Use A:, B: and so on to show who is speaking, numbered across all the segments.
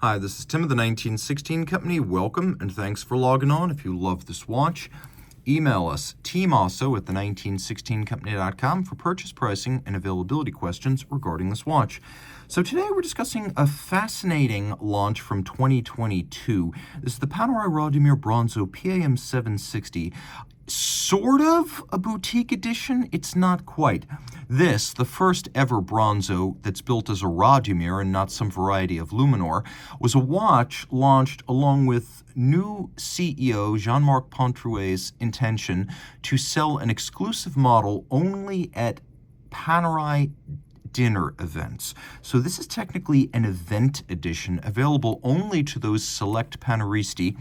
A: Hi, this is Tim of the 1916 Company. Welcome and thanks for logging on. If you love this watch, email us, Team Mosso at the1916company.com for purchase pricing and availability questions regarding this watch. So today we're discussing a fascinating launch from 2022. This is the Panerai Radiomir Bronzo PAM00760. Sort of a boutique edition, it's not quite. This, the first ever Bronzo that's built as a Radiomir and not some variety of Luminor, was a watch launched along with new CEO Jean-Marc Pontruet's intention to sell an exclusive model only at Panerai dinner events. So this is technically an event edition available only to those select Paneristi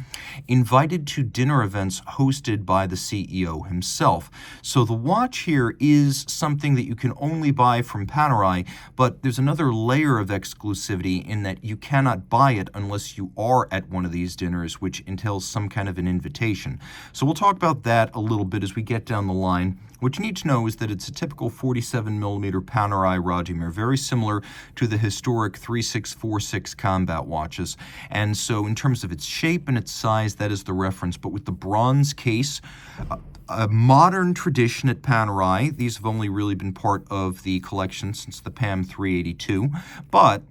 A: invited to dinner events hosted by the CEO himself. So the watch here is something that you can only buy from Panerai, but there's another layer of exclusivity in that you cannot buy it unless you are at one of these dinners, which entails some kind of an invitation. So we'll talk about that a little bit as we get down the line. What you need to know is that it's a typical 47mm Panerai Radiomir, very similar to the historic 3646 combat watches. And so in terms of its shape and its size, that is the reference. But with the bronze case, a modern tradition at Panerai, these have only really been part of the collection since the PAM00760, but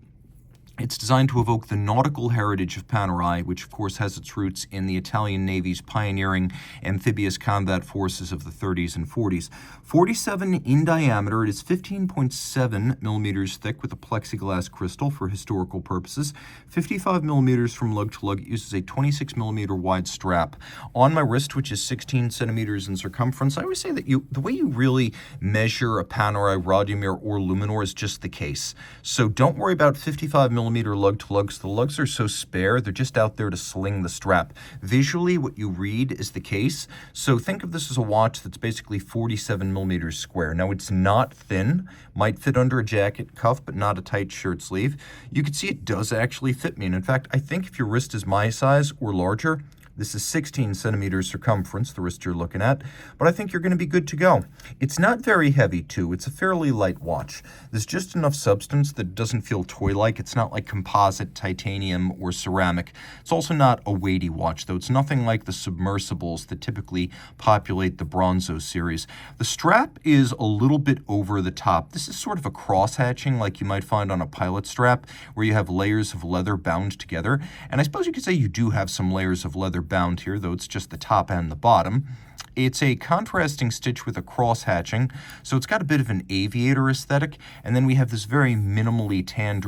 A: it's designed to evoke the nautical heritage of Panerai, which of course has its roots in the Italian Navy's pioneering amphibious combat forces of the 30s and 40s. 47 in diameter, it is 15.7 millimeters thick with a plexiglass crystal for historical purposes. 55 millimeters from Lug-to-Lug. It uses a 26 millimeter wide strap. On my wrist, which is 16 centimeters in circumference, I always say that the way you really measure a Panerai Radiomir or Luminor is just the case. So don't worry about 55 millimeter Lug-to-Lugs. The lugs are so spare, they're just out there to sling the strap. Visually, what you read is the case. So think of this as a watch that's basically 47 millimeters square. Now, it's not thin, might fit under a jacket cuff, but not a tight shirt sleeve. You can see it does actually fit me. And in fact, I think if your wrist is my size or larger, this is 16 centimeters circumference, the wrist you're looking at, but I think you're going to be good to go. It's not very heavy, too. It's a fairly light watch. There's just enough substance that it doesn't feel toy-like. It's not like composite, titanium, or ceramic. It's also not a weighty watch, though. It's nothing like the submersibles that typically populate the Bronzo series. The strap is a little bit over the top. This is sort of a cross-hatching like you might find on a pilot strap, where you have layers of leather bound together. And I suppose you could say you do have some layers of leather bound here, though it's just the top and the bottom. It's a contrasting stitch with a cross hatching, so it's got a bit of an aviator aesthetic, and then we have this very minimally tanned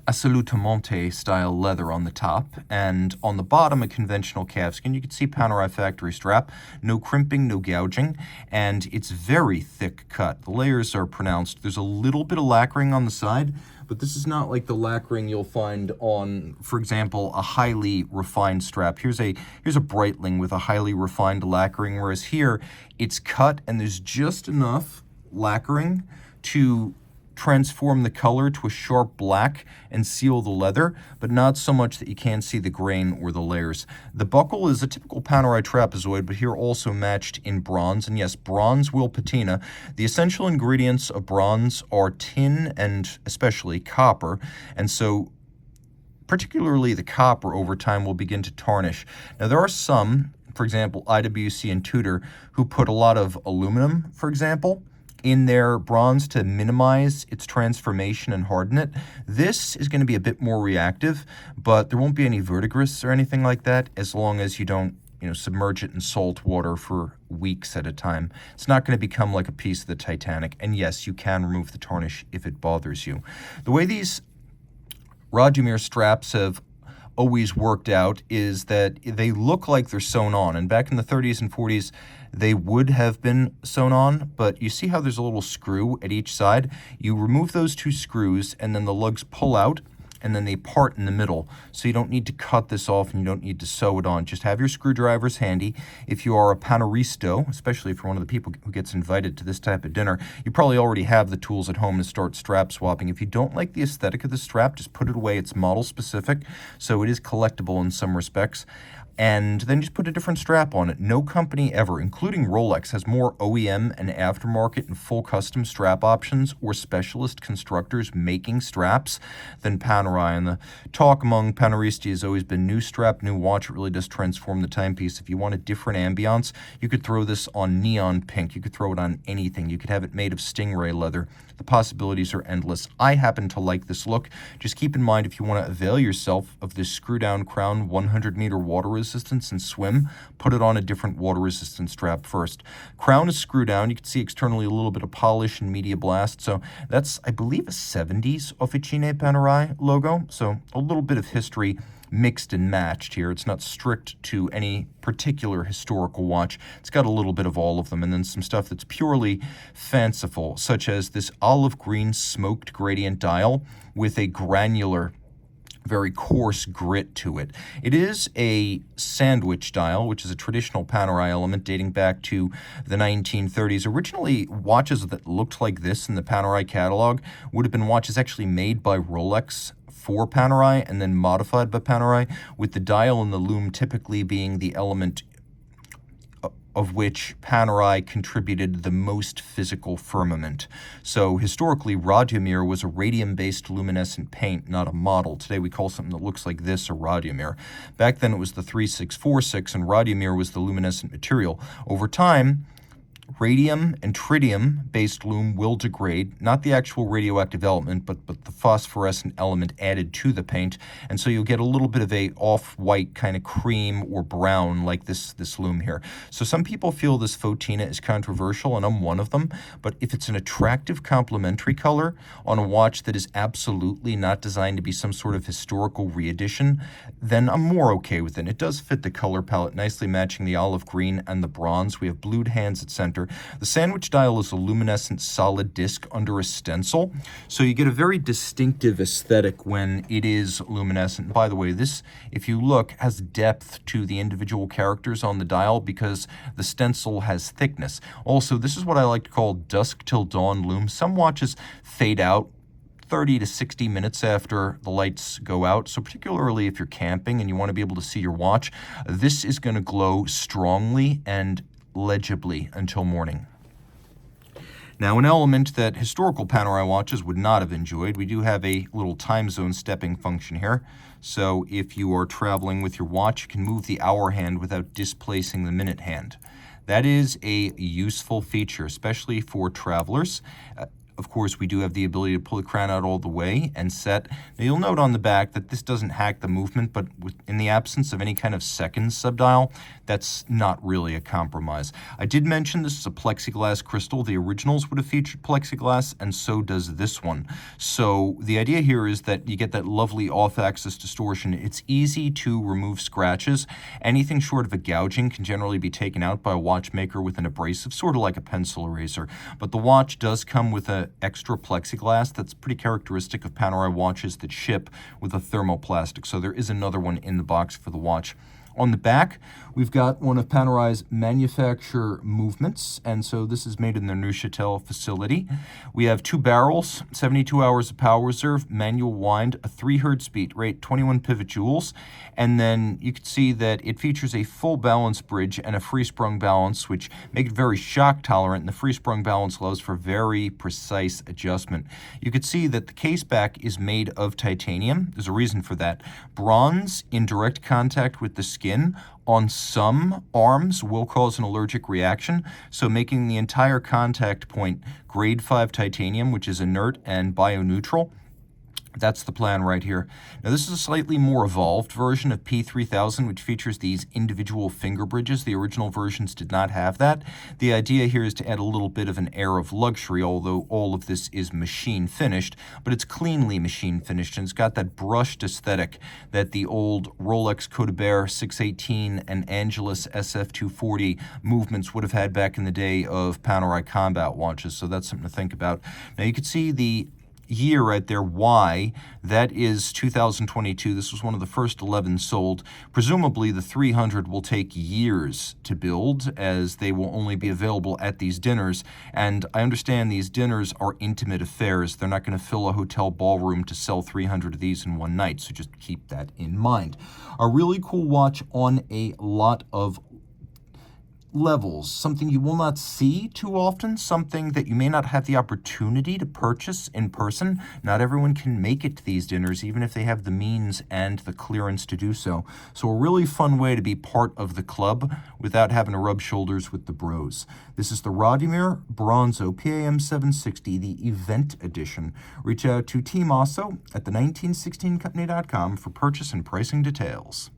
A: assolutamente style leather on the top, and on the bottom a conventional calfskin. You can see Panerai factory strap, no crimping, no gouging, and it's very thick cut. The layers are pronounced. There's a little bit of lacquering on the side, but this is not like the lacquering you'll find on, for example, a highly refined strap. Here's a Breitling with a highly refined lacquering, whereas here it's cut and there's just enough lacquering to transform the color to a sharp black and seal the leather, but not so much that you can't see the grain or the layers. The buckle is a typical Panerai trapezoid, but here also matched in bronze. And yes, bronze will patina. The essential ingredients of bronze are tin and especially copper, and so particularly the copper over time will begin to tarnish. Now there are some, for example, IWC and Tudor, who put a lot of aluminum, for example, in their bronze to minimize its transformation and harden it. This is going to be a bit more reactive, but there won't be any verdigris or anything like that as long as you don't, submerge it in salt water for weeks at a time. It's not going to become like a piece of the Titanic. And yes, you can remove the tarnish if it bothers you. The way these Radiomir straps have always worked out is that they look like they're sewn on. And back in the 30s and 40s, they would have been sewn on, but you see how there's a little screw at each side? You remove those two screws, and then the lugs pull out, and then they part in the middle. So you don't need to cut this off, and you don't need to sew it on. Just have your screwdrivers handy. If you are a Paneristo, especially if you're one of the people who gets invited to this type of dinner, you probably already have the tools at home to start strap swapping. If you don't like the aesthetic of the strap, just put it away. It's model specific, so it is collectible in some respects. and then just put a different strap on it. No company ever, including Rolex, has more OEM and aftermarket and full custom strap options or specialist constructors making straps than Panerai. And the talk among Paneristi has always been new strap, new watch. It really does transform the timepiece. If you want a different ambiance, you could throw this on neon pink. You could throw it on anything. You could have it made of stingray leather. The possibilities are endless. I happen to like this look. Just keep in mind, if you want to avail yourself of this screw-down crown 100-meter water resistance and swim, put it on a different water-resistant strap first. Crown is screw down. You can see externally a little bit of polish and media blast. So that's, I believe, a 70s Officine Panerai logo. So a little bit of history mixed and matched here. It's not strict to any particular historical watch. It's got a little bit of all of them, and then some stuff that's purely fanciful, such as this olive green smoked gradient dial with a granular, very coarse grit to it. It is a sandwich dial, which is a traditional Panerai element dating back to the 1930s. Originally, watches that looked like this in the Panerai catalog would have been watches actually made by Rolex for Panerai and then modified by Panerai, with the dial and the lume typically being the element of which Panerai contributed the most physical firmament. So historically, Radiomir was a radium-based luminescent paint, not a model. Today we call something that looks like this a Radiomir. Back then it was the 3646, and Radiomir was the luminescent material. Over time, radium and tritium-based lume will degrade, not the actual radioactive element, but the phosphorescent element added to the paint, and so you'll get a little bit of a off-white kind of cream or brown like this lume here. So some people feel this patina is controversial, and I'm one of them, but if it's an attractive complementary color on a watch that is absolutely not designed to be some sort of historical re-edition, then I'm more okay with it. It does fit the color palette, nicely matching the olive green and the bronze. We have blued hands at center. The sandwich dial is a luminescent solid disc under a stencil, so you get a very distinctive aesthetic when it is luminescent. By the way, this, if you look, has depth to the individual characters on the dial because the stencil has thickness. Also, this is what I like to call dusk till dawn lume. Some watches fade out 30 to 60 minutes after the lights go out. So particularly if you're camping and you want to be able to see your watch, this is going to glow strongly and legibly until morning. Now, an element that historical Panerai watches would not have enjoyed, we do have a little time zone stepping function here. So if you are traveling with your watch, you can move the hour hand without displacing the minute hand. That is a useful feature, especially for travelers. Of course, we do have the ability to pull the crown out all the way and set. Now, you'll note on the back that this doesn't hack the movement, but in the absence of any kind of seconds subdial, that's not really a compromise. I did mention this is a plexiglass crystal. The originals would have featured plexiglass, and so does this one. So the idea here is that you get that lovely off-axis distortion. It's easy to remove scratches. Anything short of a gouging can generally be taken out by a watchmaker with an abrasive, sort of like a pencil eraser. But the watch does come with a extra plexiglass that's pretty characteristic of Panerai watches that ship with a thermoplastic. So there is another one in the box for the watch. On the back, we've got one of Panerai's manufacture movements, and so this is made in their Neuchâtel facility. We have 2 barrels, 72 hours of power reserve, manual wind, a 3 Hz beat rate, 21 pivot joules, and then you can see that it features a full balance bridge and a free-sprung balance, which make it very shock tolerant, and the free-sprung balance allows for very precise adjustment. You can see that the case back is made of titanium. There's a reason for that. Bronze in direct contact with the skin on some arms will cause an allergic reaction, so making the entire contact point grade 5 titanium, which is inert and bioneutral. That's the plan right here. Now, this is a slightly more evolved version of P3000, which features these individual finger bridges. The original versions did not have that. The idea here is to add a little bit of an air of luxury, although all of this is machine finished, but it's cleanly machine finished, and it's got that brushed aesthetic that the old Rolex Codebert 618 and Angelus SF240 movements would have had back in the day of Panerai combat watches, so that's something to think about. Now, you can see the year right there, Y, that is 2022. This was one of the first 11 sold. Presumably the 300 will take years to build, as they will only be available at these dinners. And I understand these dinners are intimate affairs. They're not going to fill a hotel ballroom to sell 300 of these in one night, so just keep that in mind. A really cool watch on a lot of levels, something you will not see too often, something that you may not have the opportunity to purchase in person. Not everyone can make it to these dinners, even if they have the means and the clearance to do so. So a really fun way to be part of the club without having to rub shoulders with the bros. This is the Radiomir Bronzo PAM00760, the event edition. Reach out to Team Mosso at the 1916company.com for purchase and pricing details.